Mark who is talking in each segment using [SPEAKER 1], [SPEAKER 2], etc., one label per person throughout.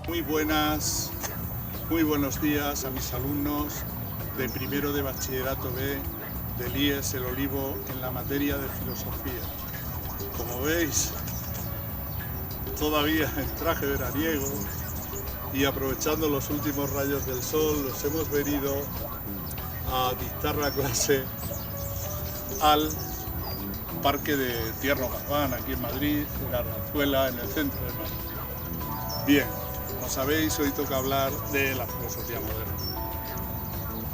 [SPEAKER 1] Muy buenas, muy buenos días a mis alumnos de primero de bachillerato B del IES El Olivo en la materia de filosofía. Como veis, todavía en traje veraniego y aprovechando los últimos rayos del sol, los hemos venido a dictar la clase al Parque de Tierno Galván, aquí en Madrid, en Arganzuela, en el centro de Madrid. Bien, como sabéis, hoy toca hablar de la filosofía moderna.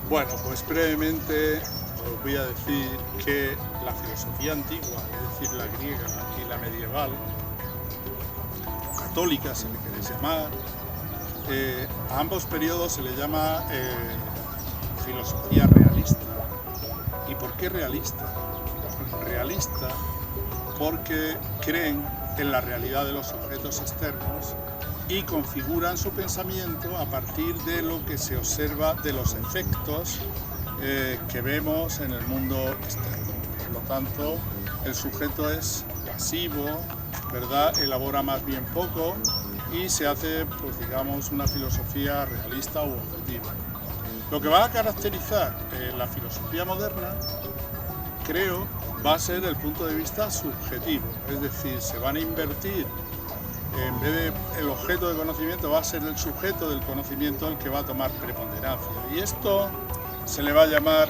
[SPEAKER 1] Bueno, pues brevemente os voy a decir que la filosofía antigua, es decir, la griega y la medieval, católica si le queréis llamar, a ambos periodos se le llama filosofía realista. ¿Y por qué realista? Realista porque creen en la realidad de los objetos externos y configuran su pensamiento a partir de lo que se observa de los efectos que vemos en el mundo externo. Por lo tanto, el sujeto es pasivo, ¿verdad? Elabora más bien poco y se hace, pues digamos, una filosofía realista u objetiva. Lo que va a caracterizar la filosofía moderna, creo, va a ser el punto de vista subjetivo, es decir, se van a invertir, en vez de el objeto de conocimiento va a ser el sujeto del conocimiento el que va a tomar preponderancia. Y esto se le va a llamar,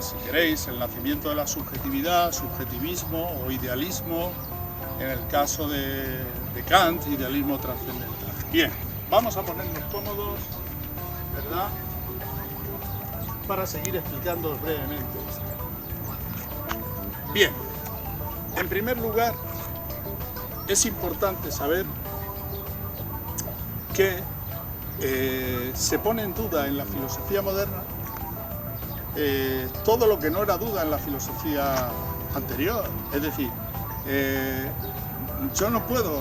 [SPEAKER 1] si queréis, el nacimiento de la subjetividad, subjetivismo o idealismo, en el caso de Kant, idealismo trascendental. Bien, vamos a ponernos cómodos, ¿verdad?, para seguir explicando brevemente esto. Bien, en primer lugar, es importante saber que se pone en duda en la filosofía moderna todo lo que no era duda en la filosofía anterior. Es decir, yo no puedo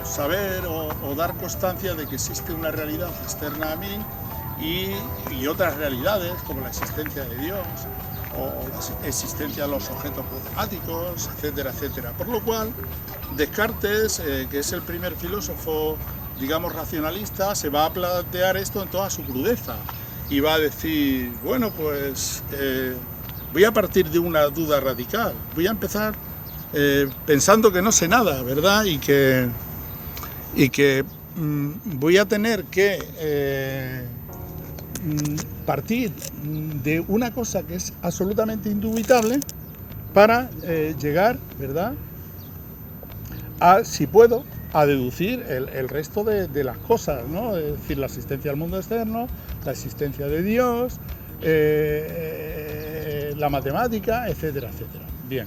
[SPEAKER 1] saber o dar constancia de que existe una realidad externa a mí y otras realidades como la existencia de Dios o la existencia de los objetos problemáticos, etcétera, etcétera. Por lo cual, Descartes, que es el primer filósofo, digamos, racionalista, se va a plantear esto en toda su crudeza y va a decir, bueno, pues voy a partir de una duda radical, voy a empezar pensando que no sé nada, ¿verdad? Y que voy a tener que partir de una cosa que es absolutamente indubitable para llegar, ¿verdad?, a, si puedo, a deducir el resto de las cosas, ¿no? Es decir, la existencia del mundo externo, la existencia de Dios, la matemática, etcétera, etcétera. Bien,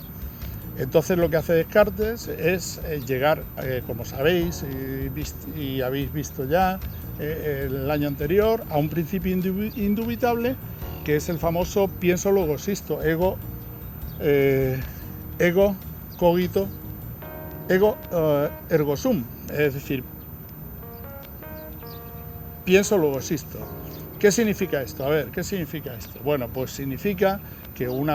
[SPEAKER 1] entonces lo que hace Descartes es llegar, como sabéis y habéis visto ya el año anterior, a un principio indubitable que es el famoso pienso luego existo, ego cogito ego ergo sum, es decir, pienso luego existo. ¿Qué significa esto? A ver, ¿qué significa esto? Bueno, pues significa que un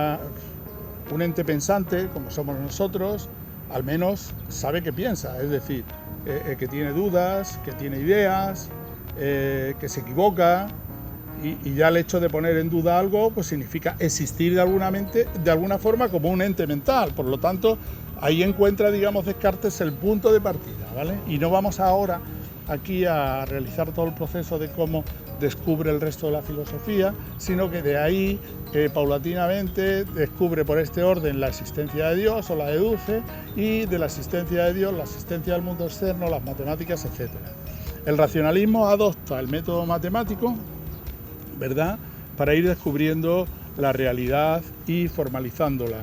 [SPEAKER 1] ente pensante, como somos nosotros, al menos sabe que piensa, es decir, que tiene dudas, que tiene ideas, que se equivoca, y ya el hecho de poner en duda algo pues significa existir de alguna forma como un ente mental. Por lo tanto, ahí encuentra, digamos, Descartes el punto de partida, ¿vale? Y no vamos ahora aquí a realizar todo el proceso de cómo descubre el resto de la filosofía, sino que de ahí paulatinamente descubre por este orden la existencia de Dios o la deduce, y de la existencia de Dios, la existencia del mundo externo, las matemáticas, etc. El racionalismo adopta el método matemático, ¿verdad?, para ir descubriendo la realidad y formalizándola.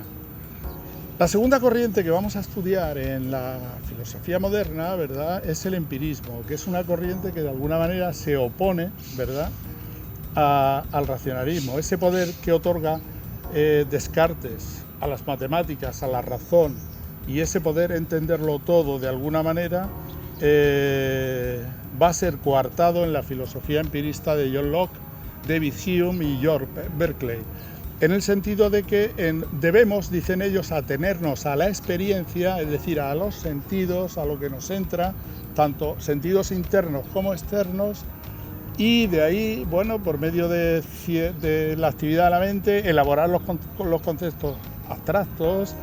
[SPEAKER 1] La segunda corriente que vamos a estudiar en la filosofía moderna, ¿verdad?, es el empirismo, que es una corriente que de alguna manera se opone, ¿verdad?, al racionalismo. Ese poder que otorga Descartes a las matemáticas, a la razón, y ese poder entenderlo todo de alguna manera va a ser coartado en la filosofía empirista de John Locke, David Hume y George Berkeley, en el sentido de que debemos, dicen ellos, atenernos a la experiencia, es decir, a los sentidos, a lo que nos entra tanto sentidos internos como externos, y de ahí, bueno, por medio de la actividad de la mente, elaborar los conceptos abstractos,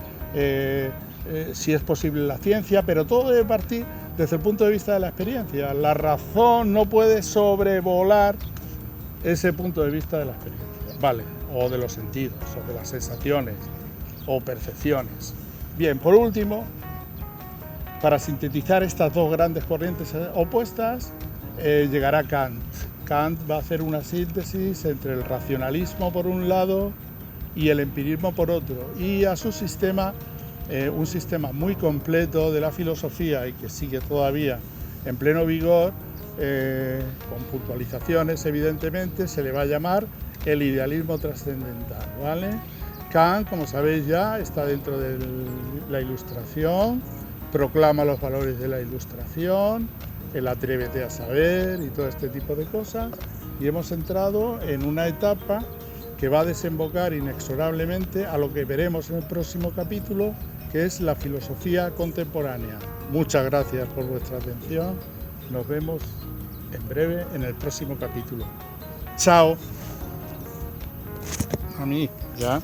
[SPEAKER 1] si es posible la ciencia, pero todo debe partir desde el punto de vista de la experiencia. La razón no puede sobrevolar ese punto de vista de la experiencia, ¿vale? O de los sentidos, o de las sensaciones, o percepciones. Bien, por último, para sintetizar estas dos grandes corrientes opuestas, llegará Kant. Kant va a hacer una síntesis entre el racionalismo por un lado y el empirismo por otro, y a su sistema, un sistema muy completo de la filosofía y que sigue todavía en pleno vigor, con puntualizaciones evidentemente, se le va a llamar el idealismo trascendental, ¿vale? Kant, como sabéis ya, está dentro de la Ilustración, proclama los valores de la Ilustración, el atrévete a saber y todo este tipo de cosas, y hemos entrado en una etapa que va a desembocar inexorablemente a lo que veremos en el próximo capítulo, que es la filosofía contemporánea. Muchas gracias por vuestra atención, nos vemos en breve en el próximo capítulo. Chao. A mí, ya.